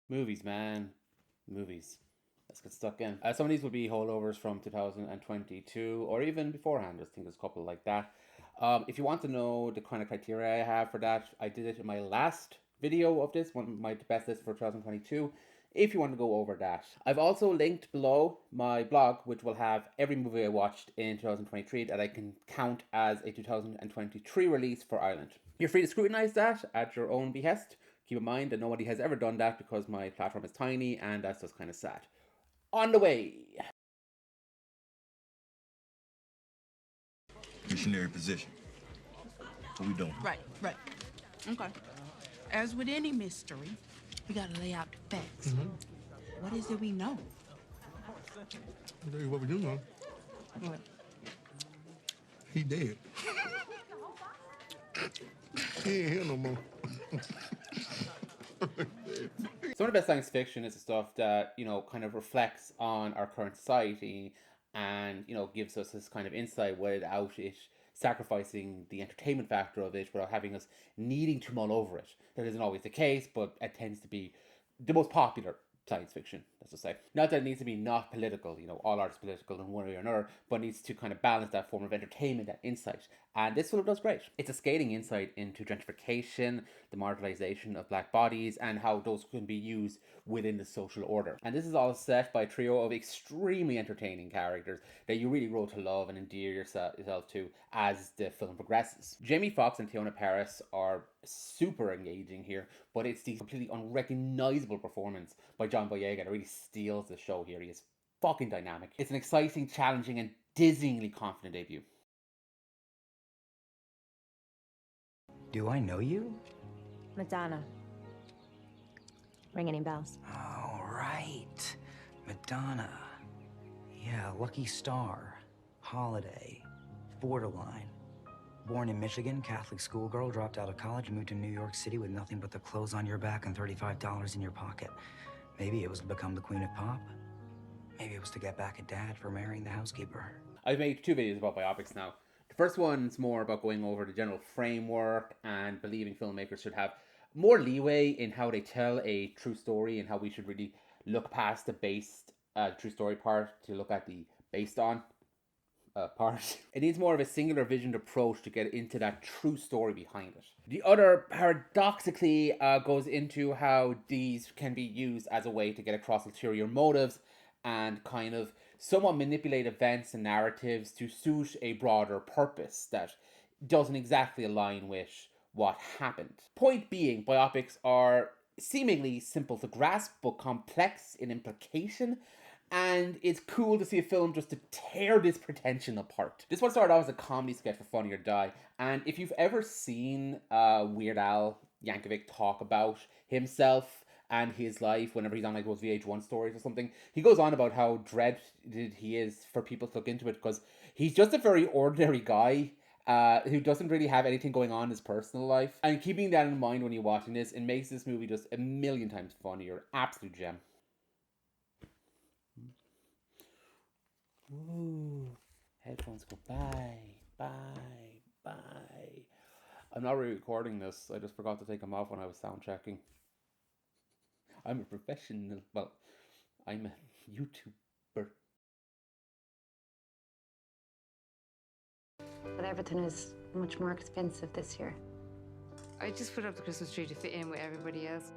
Movies, man. Movies. Let's get stuck in. Some of these will be holdovers from 2022 or even beforehand. I think there's a couple like that. If you want to know the kind of criteria I have for that, I did it in my last video of this, one of my best list for 2022. If you want to go over that, I've also linked below my blog, which will have every movie I watched in 2023 that I can count as a 2023 release for Ireland. You're free to scrutinize that at your own behest. Keep in mind that nobody has ever done that because my platform is tiny and that's just kind of sad. On the way. Missionary position. What we doing? Right. Okay. As with any mystery, we gotta lay out the facts. What is it we know? I'll tell you what we do know. What? He dead. He ain't here no more. Some of the best science fiction is the stuff that, kind of reflects on our current society and, gives us this kind of insight without it sacrificing the entertainment factor of it, without having us needing to mull over it. That isn't always the case, but it tends to be the most popular science fiction, let's just say. Not that it needs to be not political, all art is political in one way or another, but needs to kind of balance that form of entertainment, that insight. And this film does great. It's a scathing insight into gentrification, the marginalization of black bodies, and how those can be used within the social order. And this is all set by a trio of extremely entertaining characters that you really grow to love and endear yourself to as the film progresses. Jamie Foxx and Teyonah Parris are super engaging here, but it's the completely unrecognizable performance by John Boyega that really steals the show here. He is fucking dynamic. It's an exciting, challenging, and dizzyingly confident debut. Do I know you? Madonna. Ring any bells? Oh, right. Madonna. Yeah, Lucky Star. Holiday. Borderline. Born in Michigan, Catholic schoolgirl, dropped out of college, moved to New York City with nothing but the clothes on your back and $35 in your pocket. Maybe it was to become the queen of pop. Maybe it was to get back at Dad for marrying the housekeeper. I've made 2 videos about biopics now. The first one's more about going over the general framework and believing filmmakers should have more leeway in how they tell a true story and how we should really look past the based true story part to look at the based on part. It needs more of a singular visioned approach to get into that true story behind it. The other paradoxically goes into how these can be used as a way to get across ulterior motives and kind of somewhat manipulate events and narratives to suit a broader purpose that doesn't exactly align with what happened. Point being, biopics are seemingly simple to grasp but complex in implication, and it's cool to see a film just to tear this pretension apart. This one started off as a comedy sketch for Funny or Die, and if you've ever seen Weird Al Yankovic talk about himself and his life whenever he's on like those VH1 stories or something, he goes on about how dreaded he is for people to look into it because he's just a very ordinary guy who doesn't really have anything going on in his personal life. And keeping that in mind when you're watching this, it makes this movie just a million times funnier. Absolute gem. Ooh, headphones go bye. I'm not re-recording this. I just forgot to take them off when I was sound checking. I'm a professional. Well, I'm a YouTuber. But everything is much more expensive this year. I just put up the Christmas tree to fit in with everybody else.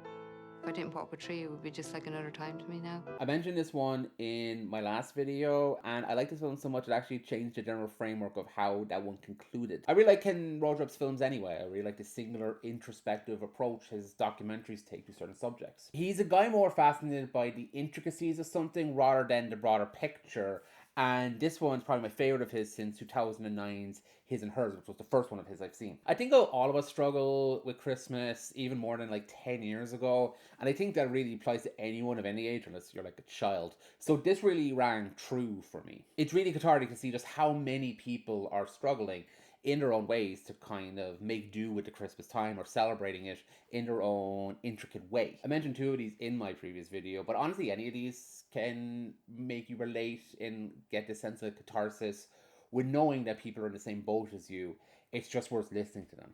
If I didn't put up a tree, it would be just like another time to me now. I mentioned this one in my last video, and I like this film so much it actually changed the general framework of how that one concluded. I really like Ken Rodrup's films anyway. I really like the singular, introspective approach his documentaries take to certain subjects. He's a guy more fascinated by the intricacies of something rather than the broader picture. And this one's probably my favorite of his since 2009's His and Hers, which was the first one of his I've seen. I think all of us struggle with Christmas even more than like 10 years ago. And I think that really applies to anyone of any age unless you're like a child. So this really rang true for me. It's really cathartic to see just how many people are struggling in their own ways to kind of make do with the Christmas time or celebrating it in their own intricate way. I mentioned 2 of these in my previous video, but honestly any of these can make you relate and get this sense of catharsis with knowing that people are in the same boat as you. It's just worth listening to them.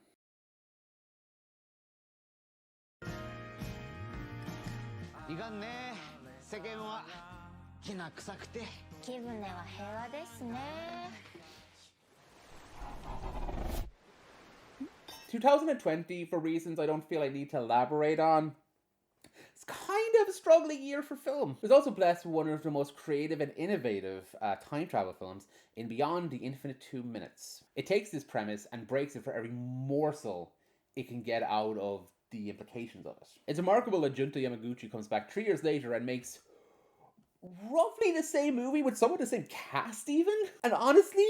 いかんね。世間はきな臭くて。気分は平和ですね。 2020, for reasons I don't feel I need to elaborate on, it's kind of a struggling year for film. It was also blessed with one of the most creative and innovative time travel films in Beyond the Infinite 2 Minutes. It takes this premise and breaks it for every morsel it can get out of the implications of it. It's remarkable that Junta Yamaguchi comes back 3 years later and makes roughly the same movie with somewhat the same cast even. And honestly,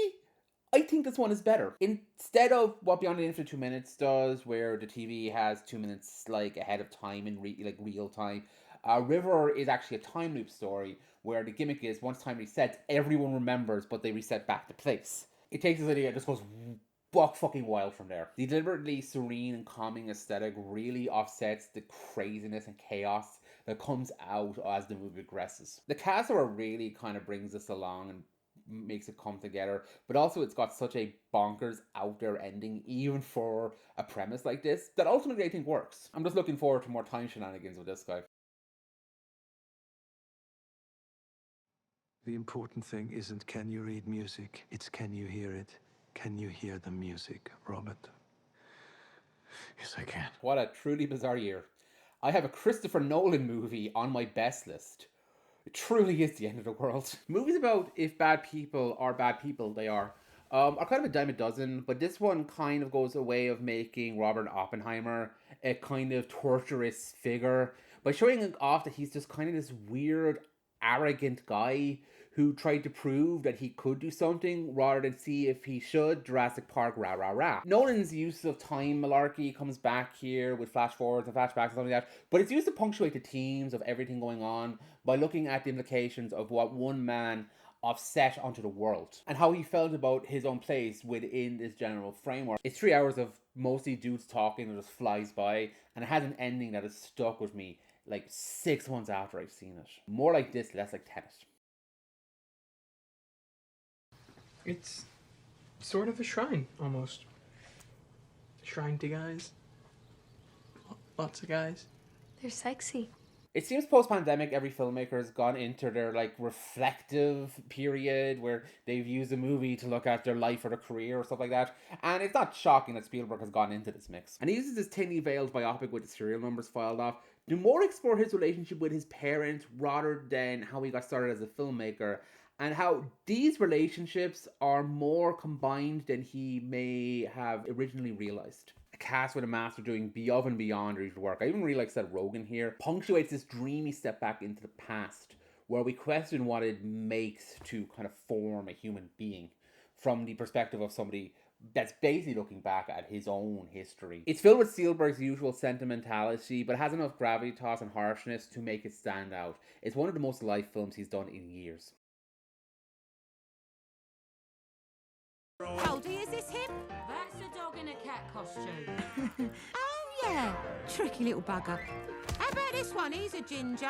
I think this one is better. Instead of what Beyond the Infinite 2 Minutes does, where the TV has 2 minutes like ahead of time in real time, River is actually a time loop story where the gimmick is once time resets, everyone remembers, but they reset back to place. It takes this idea and just goes buck fucking wild from there. The deliberately serene and calming aesthetic really offsets the craziness and chaos that comes out as the movie progresses. The cast really kind of brings this along and makes it come together, but also it's got such a bonkers out there ending even for a premise like this that ultimately I think works. I'm just looking forward to more time shenanigans with this guy. The important thing isn't can you read music, it's can you hear it. Can you hear the music, Robert? Yes, I can. What a truly bizarre year. I have a Christopher Nolan movie on my best list. It truly is the end of the world. Movies about if bad people are bad people, they are kind of a dime a dozen, but this one kind of goes a way of making Robert Oppenheimer a kind of torturous figure by showing off that he's just kind of this weird, arrogant guy who tried to prove that he could do something rather than see if he should. Jurassic Park, rah rah rah. Nolan's use of time malarkey comes back here with flash forwards and flashbacks and something like that, but it's used to punctuate the themes of everything going on by looking at the implications of what one man offset onto the world and how he felt about his own place within this general framework. It's 3 hours of mostly dudes talking that just flies by, and it has an ending that has stuck with me like 6 months after I've seen it. More like this, less like Tenet. It's sort of a shrine, almost. A shrine to guys. Lots of guys. They're sexy. It seems post-pandemic, every filmmaker has gone into their reflective period where they've used a movie to look at their life or their career or stuff like that. And it's not shocking that Spielberg has gone into this mix. And he uses this thinly veiled biopic with the serial numbers filed off to more explore his relationship with his parents rather than how he got started as a filmmaker, and how these relationships are more combined than he may have originally realized. A cast with a master doing above and beyond his work. I even really like Seth Rogen here. Punctuates this dreamy step back into the past, where we question what it makes to kind of form a human being from the perspective of somebody that's basically looking back at his own history. It's filled with Spielberg's usual sentimentality, but has enough gravitas and harshness to make it stand out. It's one of the most live films he's done in years. Goldie, is this him? That's a dog in a cat costume. Oh, yeah. Tricky little bugger. How about this one? He's a ginger.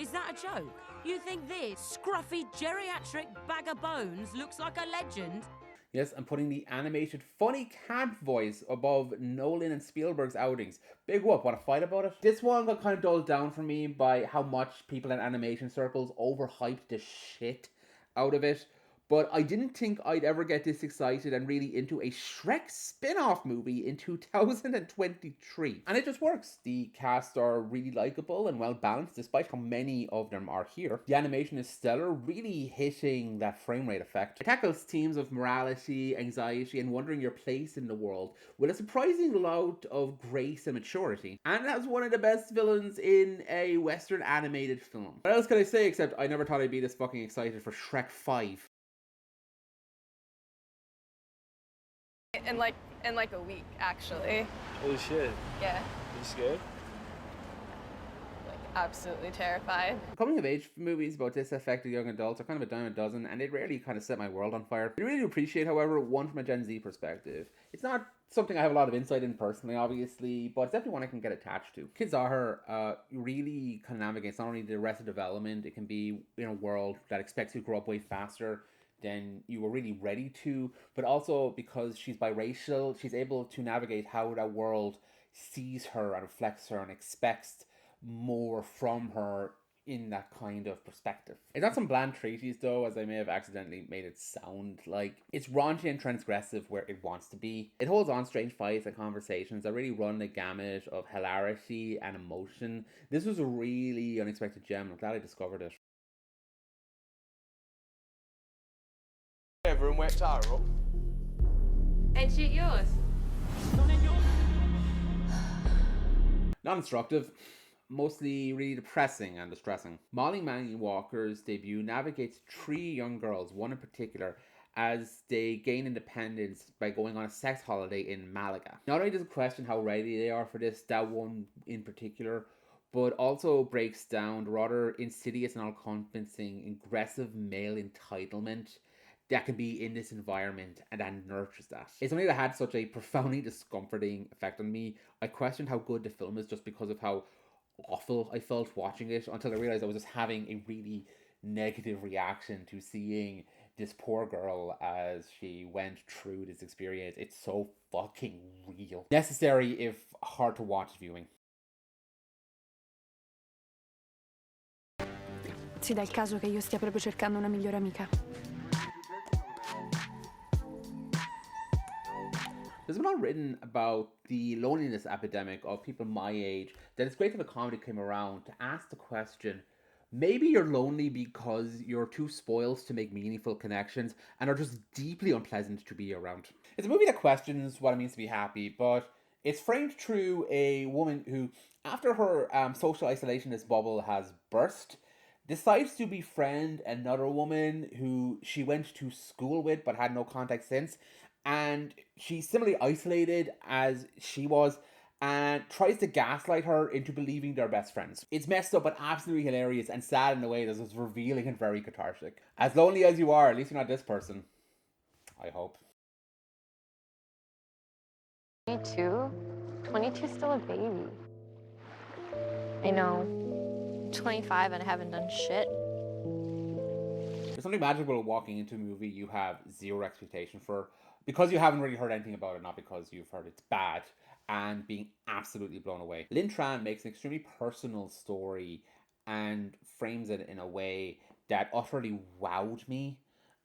Is that a joke? You think this scruffy geriatric bag of bones looks like a legend? Yes, I'm putting the animated funny cat voice above Nolan and Spielberg's outings. Big whoop, want to fight about it? This one got kind of dulled down for me by how much people in animation circles overhyped the shit out of it. But I didn't think I'd ever get this excited and really into a Shrek spin-off movie in 2023. And it just works. The cast are really likable and well balanced despite how many of them are here. The animation is stellar, really hitting that frame rate effect. It tackles themes of morality, anxiety, and wondering your place in the world with a surprising lot of grace and maturity. And has one of the best villains in a Western animated film. What else can I say except I never thought I'd be this fucking excited for Shrek 5. In like a week, actually. Holy shit. Yeah. Are you scared? Like, absolutely terrified. Coming of age movies about this affected young adults are kind of a dime a dozen, and they rarely kind of set my world on fire. I really do appreciate, however, one from a Gen Z perspective. It's not something I have a lot of insight in personally, obviously, but it's definitely one I can get attached to. Kids Are really kind of navigates not only the Arrested Development, it can be in a world that expects you to grow up way faster than you were really ready to, but also because she's biracial, she's able to navigate how that world sees her and reflects her and expects more from her in that kind of perspective. It's not some bland treatise though, as I may have accidentally made it sound like. It's raunchy and transgressive where it wants to be. It holds on strange fights and conversations that really run the gamut of hilarity and emotion. This was a really unexpected gem. I'm glad I discovered it. Everyone went viral. Ain't shit yours. Not instructive. Mostly really depressing and distressing. Molly Manning Walker's debut navigates 3 young girls, one in particular, as they gain independence by going on a sex holiday in Malaga. Not only does it question how ready they are for this, that one in particular, but also breaks down the rather insidious and all-encompassing aggressive male entitlement that can be in this environment and that nurtures that. It's something that had such a profoundly discomforting effect on me. I questioned how good the film is just because of how awful I felt watching it, until I realized I was just having a really negative reaction to seeing this poor girl as she went through this experience. It's so fucking real. Necessary if hard to watch viewing. Si dà il caso che io stia proprio cercando una migliore amica. There's been a lot written about the loneliness epidemic of people my age, that it's great that a comedy came around to ask the question, maybe you're lonely because you're too spoiled to make meaningful connections and are just deeply unpleasant to be around. It's a movie that questions what it means to be happy, but it's framed through a woman who, after her social isolationist bubble has burst, decides to befriend another woman who she went to school with but had no contact since, and she's similarly isolated as she was and tries to gaslight her into believing they're best friends. It's messed up but absolutely hilarious and sad in a way that is revealing and very cathartic. As lonely as you are, at least you're not this person. I hope. 22? 22's still a baby. I know. 25 and I haven't done shit. There's something magical about walking into a movie you have zero expectation for, because you haven't really heard anything about it, not because you've heard it's bad, and being absolutely blown away. Lynn Tran makes an extremely personal story and frames it in a way that utterly wowed me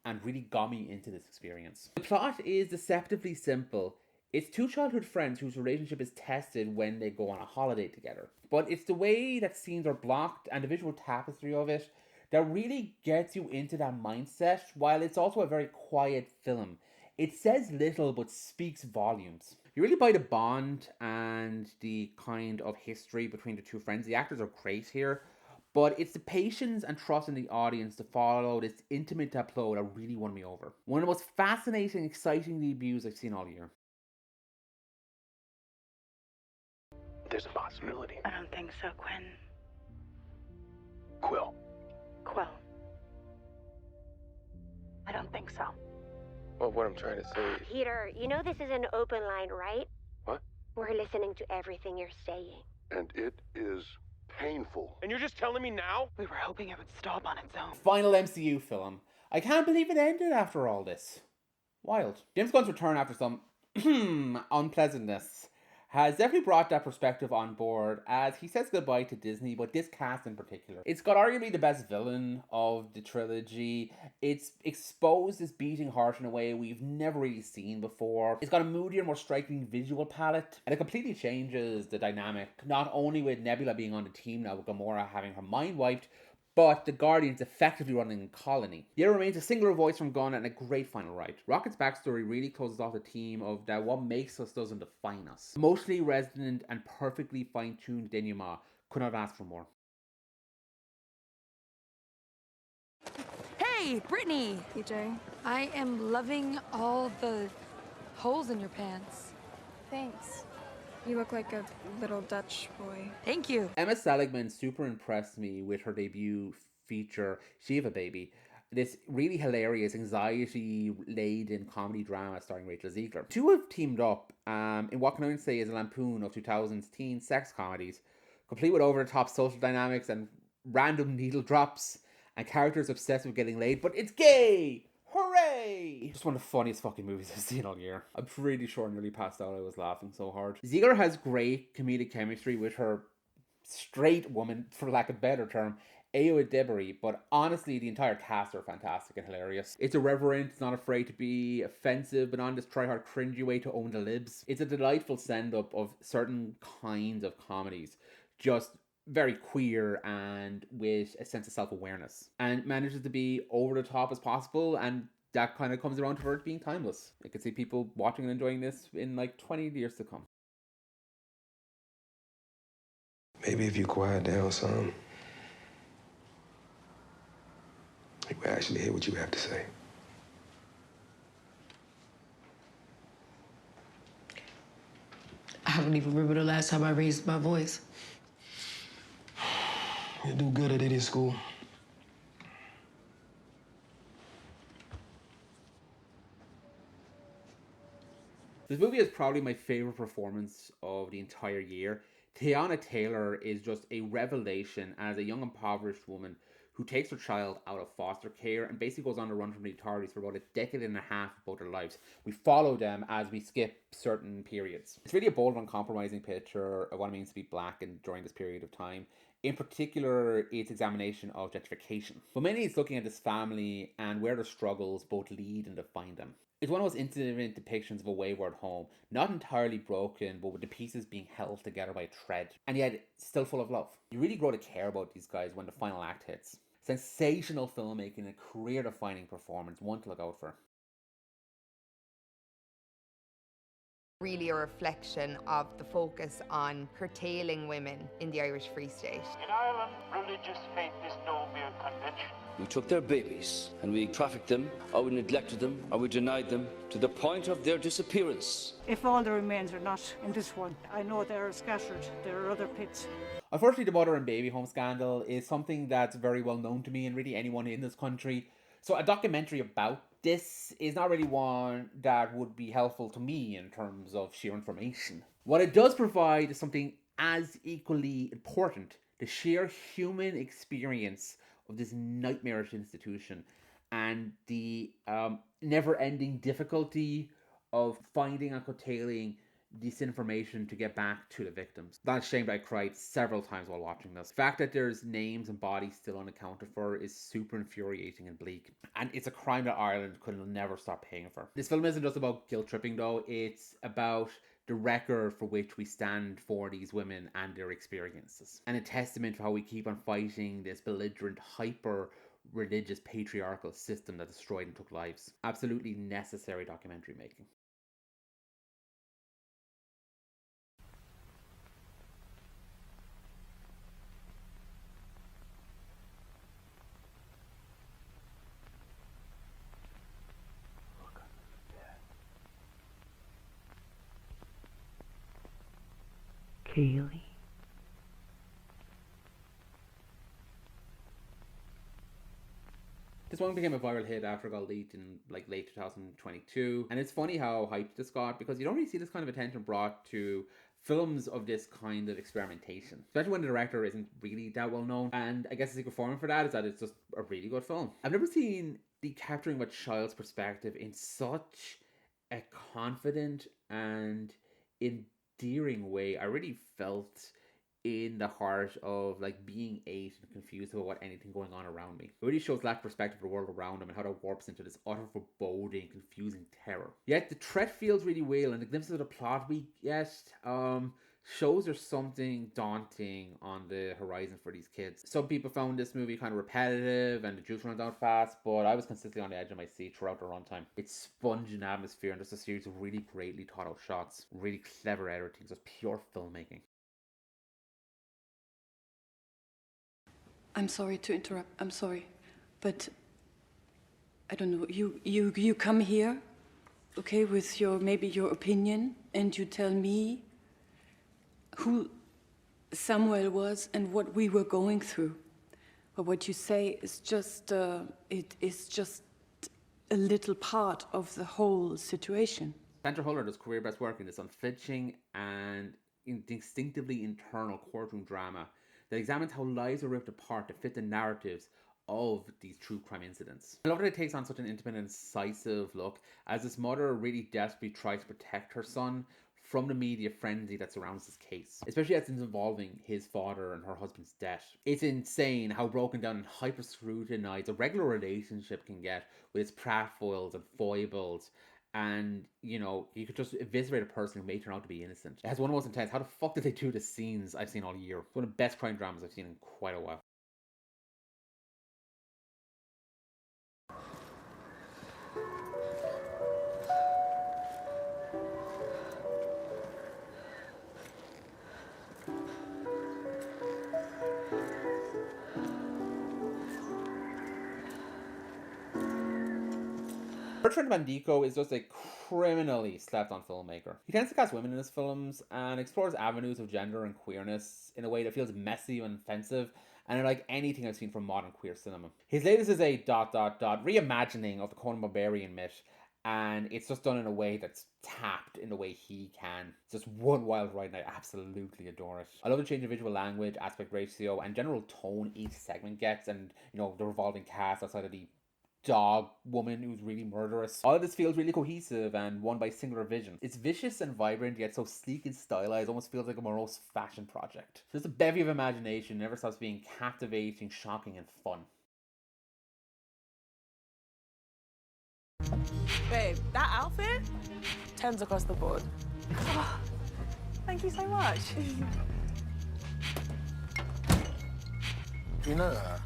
and really got me into this experience. The plot is deceptively simple. It's 2 childhood friends whose relationship is tested when they go on a holiday together. But it's the way that scenes are blocked and the visual tapestry of it that really gets you into that mindset, while it's also a very quiet film. It says little but speaks volumes. You really buy the bond and the kind of history between the 2 friends. The actors are great here, but it's the patience and trust in the audience to follow this intimate tableau that really won me over. One of the most fascinating, exciting debuts I've seen all year. There's a possibility. I don't think so, Quinn. Quill. Quill. I don't think so. Well, what I'm trying to say is... Peter, you know this is an open line, right? What? We're listening to everything you're saying. And it is painful. And you're just telling me now? We were hoping it would stop on its own. Final MCU film. I can't believe it ended after all this. Wild. James Gunn's return after some unpleasantness has definitely brought that perspective on board as he says goodbye to Disney, but this cast in particular. It's got arguably the best villain of the trilogy. It's exposed this beating heart in a way we've never really seen before. It's got a moodier, more striking visual palette, and it completely changes the dynamic, not only with Nebula being on the team now with Gamora having her mind wiped, but the Guardians effectively running a colony. Yet it remains a singular voice from Gunn and a great final ride. Rocket's backstory really closes off the theme of that what makes us doesn't define us. Emotionally resonant and perfectly fine-tuned denouement. Could not have asked for more. Hey, Brittany! PJ, I am loving all the holes in your pants. Thanks. You look like a little Dutch boy. Thank you. Emma Seligman super impressed me with her debut feature, Shiva Baby. This really hilarious, anxiety-laden comedy drama starring Rachel Ziegler. 2 have teamed up in what can only say is a lampoon of 2000's teen sex comedies, complete with over-the-top social dynamics and random needle drops and characters obsessed with getting laid, but it's gay! Hooray! Just one of the funniest fucking movies I've seen all year. I'm pretty sure I nearly passed out. I was laughing so hard. Ziegler has great comedic chemistry with her straight woman, for lack of a better term, Ayo Edebiri, but honestly, the entire cast are fantastic and hilarious. It's irreverent, it's not afraid to be offensive, but on this try-hard cringy way to own the libs. It's a delightful send-up of certain kinds of comedies. Just very queer and with a sense of self-awareness, and manages to be over the top as possible, and that kind of comes around to it being timeless. I could see people watching and enjoying this in like 20 years to come. Maybe if you quiet down some, we will actually hear what you have to say. I don't even remember the last time I raised my voice. You do good at it in school. This movie is probably my favorite performance of the entire year. Teyana Taylor is just a revelation as a young impoverished woman who takes her child out of foster care and basically goes on the run from the authorities for about a decade and a half of both their lives. We follow them as we skip certain periods. It's really a bold and uncompromising picture of what it means to be black during this period of time. In particular, its examination of gentrification. But mainly it's looking at this family and where their struggles both lead and define them. It's one of those intimate depictions of a wayward home, not entirely broken, but with the pieces being held together by a thread, and yet still full of love. You really grow to care about these guys when the final act hits. Sensational filmmaking and a career-defining performance, one to look out for. Really a reflection of the focus on curtailing women in the Irish Free State. In Ireland, religious faith is no mere convention. We took their babies and we trafficked them, or we neglected them, or we denied them to the point of their disappearance. If all the remains are not in this one, I know they are scattered. There are other pits. Unfortunately, the mother and baby home scandal is something that's very well known to me and really anyone in this country. So a documentary about this is not really one that would be helpful to me in terms of sheer information. What it does provide is something as equally important, the sheer human experience of this nightmarish institution and the never-ending difficulty of finding and curtailing this information to get back to the victims. Not ashamed, I cried several times while watching this. The fact that there's names and bodies still unaccounted for is super infuriating and bleak. And it's a crime that Ireland could never stop paying for. This film isn't just about guilt tripping though, it's about the record for which we stand for these women and their experiences. And a testament to how we keep on fighting this belligerent, hyper-religious, patriarchal system that destroyed and took lives. Absolutely necessary documentary making. Kaylee. This one became a viral hit after it got leaked in like late 2022, and it's funny how hyped this got because you don't really see this kind of attention brought to films of this kind of experimentation, especially when the director isn't really that well known. And I guess the secret formula for that is that it's just a really good film. I've never seen the capturing of a child's perspective in such a confident and endearing way. I really felt in the heart of like being 8 and confused about what anything going on around me. It really shows lack of perspective of the world around him and how that warps into this utter foreboding, confusing terror. Yet the threat feels really real, and the glimpses of the plot we get shows there's something daunting on the horizon for these kids. Some people found this movie kind of repetitive and the juice runs out fast, but I was consistently on the edge of my seat throughout the runtime. It's sponging atmosphere and just a series of really greatly thought out shots, really clever editing, just pure filmmaking. I'm sorry to interrupt. I'm sorry, but I don't know. You come here, okay, with maybe your opinion, and you tell me who Samuel was and what we were going through. But what you say is just it is just a little part of the whole situation. Sandra Huller does career best work in this unflinching and instinctively internal courtroom drama that examines how lives are ripped apart to fit the narratives of these true crime incidents. I love that it takes on such an intimate and incisive look as this mother really desperately tries to protect her son from the media frenzy that surrounds this case, especially as it's involving his father and her husband's death. It's insane how broken down and hyper-scrutinized a regular relationship can get with its pratfalls and foibles. And, you know, you could just eviscerate a person who may turn out to be innocent. It has one of the most intense. How the fuck did they do the scenes I've seen all year? It's one of the best crime dramas I've seen in quite a while. Bertrand Mandico is just a criminally slept-on filmmaker. He tends to cast women in his films and explores avenues of gender and queerness in a way that feels messy and offensive, and unlike anything I've seen from modern queer cinema. His latest is a ... reimagining of the Conan Barbarian myth, and it's just done in a way that's tapped in the way he can. It's just one wild ride, and I absolutely adore it. I love the change of visual language, aspect ratio, and general tone each segment gets, and, you know, the revolving cast outside of the dog woman who's really murderous. All of this feels really cohesive and won by singular vision. It's vicious and vibrant, yet so sleek and stylized, almost feels like a morose fashion project. Just a bevy of imagination, never stops being captivating, shocking, and fun. Babe, that outfit? 10s across the board. Oh, thank you so much. You know her?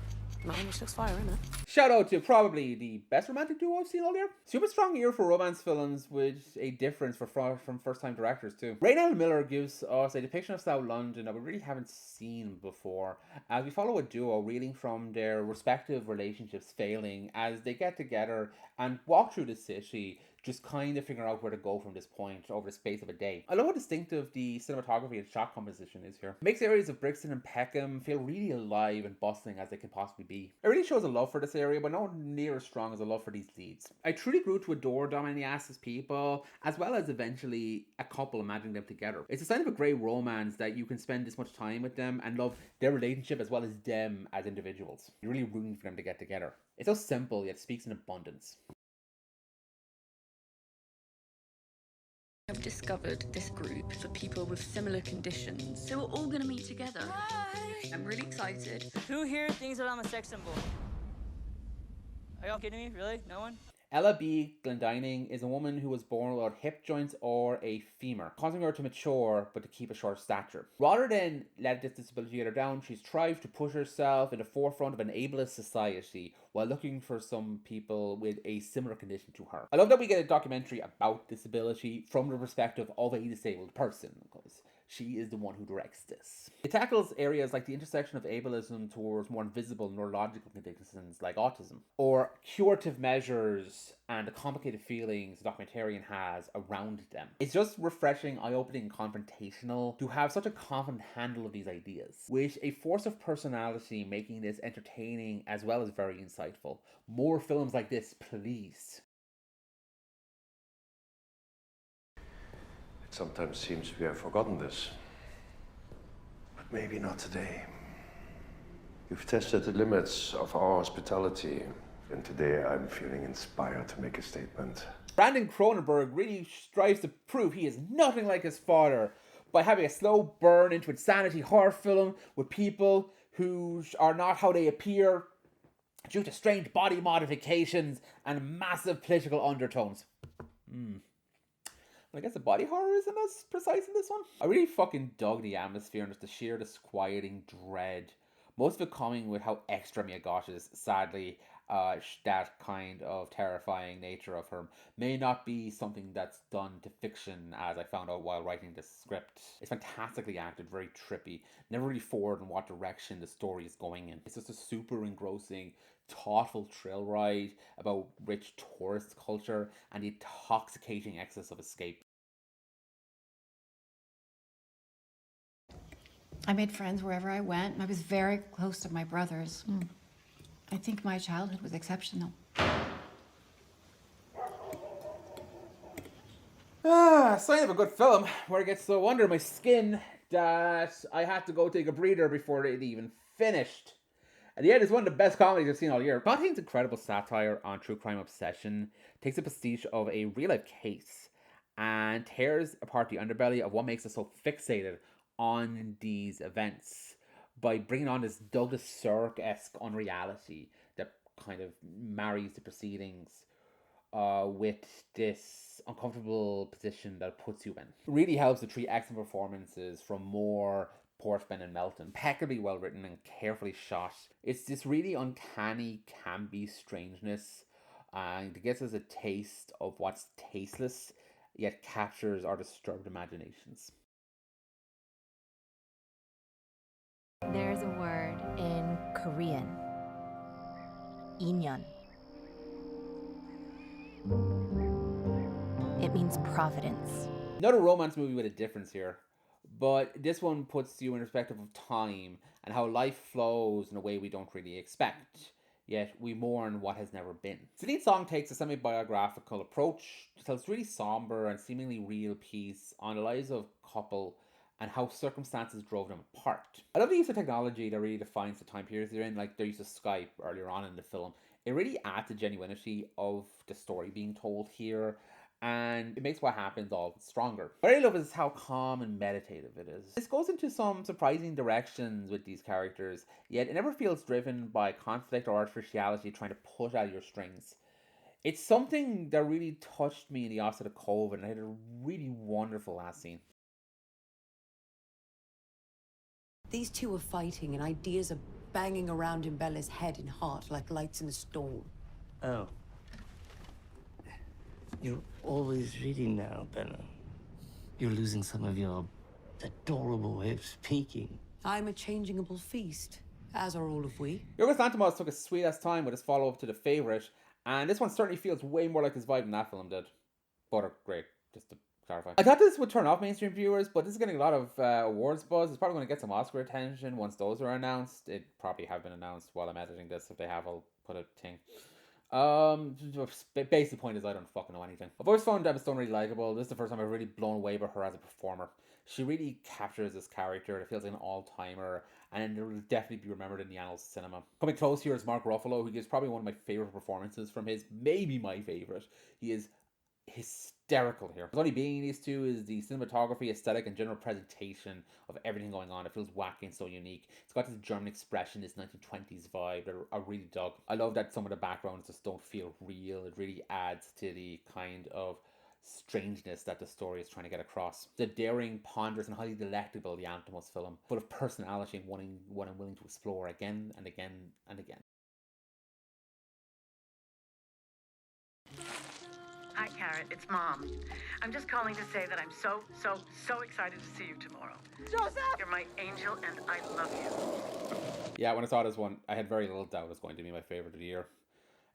No, this looks fire, isn't it? Shout out to probably the best romantic duo I've seen all year. Super strong year for romance films with a difference from first-time directors too. Raynell Miller gives us a depiction of South London that we really haven't seen before, as we follow a duo reeling from their respective relationships failing as they get together and walk through the city, just kind of figuring out where to go from this point over the space of a day. I love how distinctive the cinematography and shot composition is here. It makes areas of Brixton and Peckham feel really alive and bustling as they can possibly be. It really shows a love for this area, but not near as strong as a love for these leads. I truly grew to adore Dom and Yas's people, as well as eventually a couple imagining them together. It's a sign of a great romance that you can spend this much time with them and love their relationship as well as them as individuals. You're really rooting for them to get together. It's so simple, yet speaks in abundance. I've discovered this group for people with similar conditions. So we're all gonna meet together. Hi. I'm really excited. Who here thinks that I'm a sex symbol? Are y'all kidding me? Really? No one? Ella B. Glendining is a woman who was born without hip joints or a femur, causing her to mature but to keep a short stature. Rather than let this disability get her down, she's strived to push herself in the forefront of an ableist society while looking for some people with a similar condition to her. I love that we get a documentary about disability from the perspective of a disabled person, because she is the one who directs this. It tackles areas like the intersection of ableism towards more invisible neurological conditions like autism, or curative measures and the complicated feelings the documentarian has around them. It's just refreshing, eye-opening, and confrontational to have such a confident handle of these ideas, with a force of personality making this entertaining as well as very insightful. More films like this, please. It sometimes seems we have forgotten this. But maybe not today. You've tested the limits of our hospitality, and today I'm feeling inspired to make a statement. Brandon Cronenberg really strives to prove he is nothing like his father by having a slow burn into insanity horror film with people who are not how they appear due to strange body modifications and massive political undertones. I guess the body horror isn't as precise in this one. I really fucking dug the atmosphere and just the sheer disquieting dread. Most of it coming with how extra Mia Goth is. Sadly, that kind of terrifying nature of her may not be something that's done to fiction, as I found out while writing this script. It's fantastically acted, very trippy, never really forward in what direction the story is going in. It's just a super engrossing, thoughtful thrill ride about rich tourist culture and the intoxicating excess of escape. I made friends wherever I went, and I was very close to my brothers. I think my childhood was exceptional. Sign of a good film, where it gets so under my skin that I had to go take a breather before it even finished. At the end, it's one of the best comedies I've seen all year. Containing incredible satire on true crime obsession, takes the prestige of a real-life case, and tears apart the underbelly of what makes us so fixated on these events by bringing on this Douglas Sirk-esque unreality that kind of marries the proceedings with this uncomfortable position that it puts you in. It really helps the three excellent performances from Moore, Portman and Melton. Impeccably well written and carefully shot. It's this really uncanny, campy strangeness, and it gives us a taste of what's tasteless, yet captures our disturbed imaginations. There's a word in Korean. Inyeon. It means providence. Another romance movie with a difference here, but this one puts you in perspective of time and how life flows in a way we don't really expect, yet we mourn what has never been. The lead song takes a semi-biographical approach to tell this really somber and seemingly real piece on the lives of a couple and how circumstances drove them apart. I love the use of technology that really defines the time periods they're in, like their use of Skype earlier on in the film. It really adds the genuinity of the story being told here, and it makes what happens all stronger. What I love is how calm and meditative it is. This goes into some surprising directions with these characters, yet it never feels driven by conflict or artificiality trying to push out your strings. It's something that really touched me in the offset of COVID, and I had a really wonderful last scene. These two are fighting and ideas are banging around in Bella's head and heart like lights in a storm. Oh. You're always reading now, Bella. You're losing some of your adorable way of speaking. I'm a changeable feast, as are all of we. Yorgos Lanthimos took a sweet-ass time with his follow-up to The Favourite, and this one certainly feels way more like his vibe than that film did. But great, just to clarify. I thought this would turn off mainstream viewers, but this is getting a lot of awards buzz. It's probably going to get some Oscar attention once those are announced. It probably have been announced while I'm editing this. If they have, I'll put a thing. Basic point is I don't fucking know anything. I've always found Emma Stone really likable. This is the first time I've really blown away by her as a performer. She really captures this character. It feels like an all-timer, and it will definitely be remembered in the annals of cinema. Coming close here is Mark Ruffalo, who gives probably one of my favorite performances from his, maybe my favorite. He is hysterical here. What's only being these two is the cinematography, aesthetic, and general presentation of everything going on. It feels wacky and so unique. It's got this German expression, this 1920s vibe that I really dug. I love that some of the backgrounds just don't feel real. It really adds to the kind of strangeness that the story is trying to get across. The daring, ponderous, and highly delectable the Lanthimos film, full of personality and one I'm willing to explore again and again and again. Hi, Carrot. It's Mom. I'm just calling to say that I'm so excited to see you tomorrow. Joseph! You're my angel, and I love you. Yeah, when I saw this one, I had very little doubt it was going to be my favorite of the year.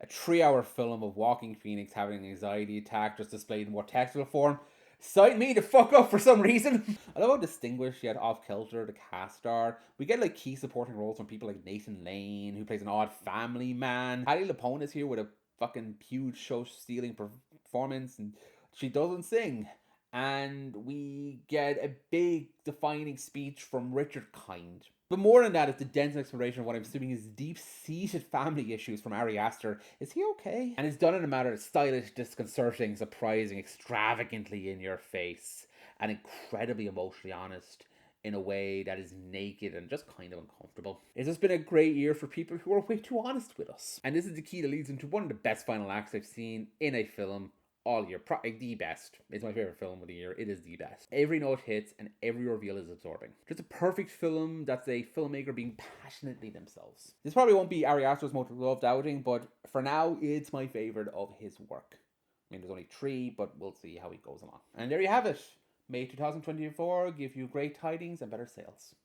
A 3-hour film of Joaquin Phoenix having an anxiety attack just displayed in more textual form. Sign me the fuck up for some reason. I love how distinguished yet off-kilter the cast are. We get like key supporting roles from people like Nathan Lane, who plays an odd family man. Patti LuPone is here with a fucking huge show-stealing performance, and she doesn't sing. And we get a big defining speech from Richard Kind. But more than that, it's the dense exploration of what I'm assuming is deep-seated family issues from Ari Aster. Is he okay? And it's done in a manner that's stylish, disconcerting, surprising, extravagantly in your face, and incredibly emotionally honest in a way that is naked and just kind of uncomfortable. It's just been a great year for people who are way too honest with us. And this is the key that leads into one of the best final acts I've seen in a film all year. The best. It's my favorite film of the year. It is the best. Every note hits and every reveal is absorbing. Just a perfect film that's a filmmaker being passionately themselves. This probably won't be Ari Aster's most loved outing, but for now, it's my favorite of his work. I mean, there's only 3, but we'll see how he goes along. And there you have it. May 2024 give you great tidings and better sales.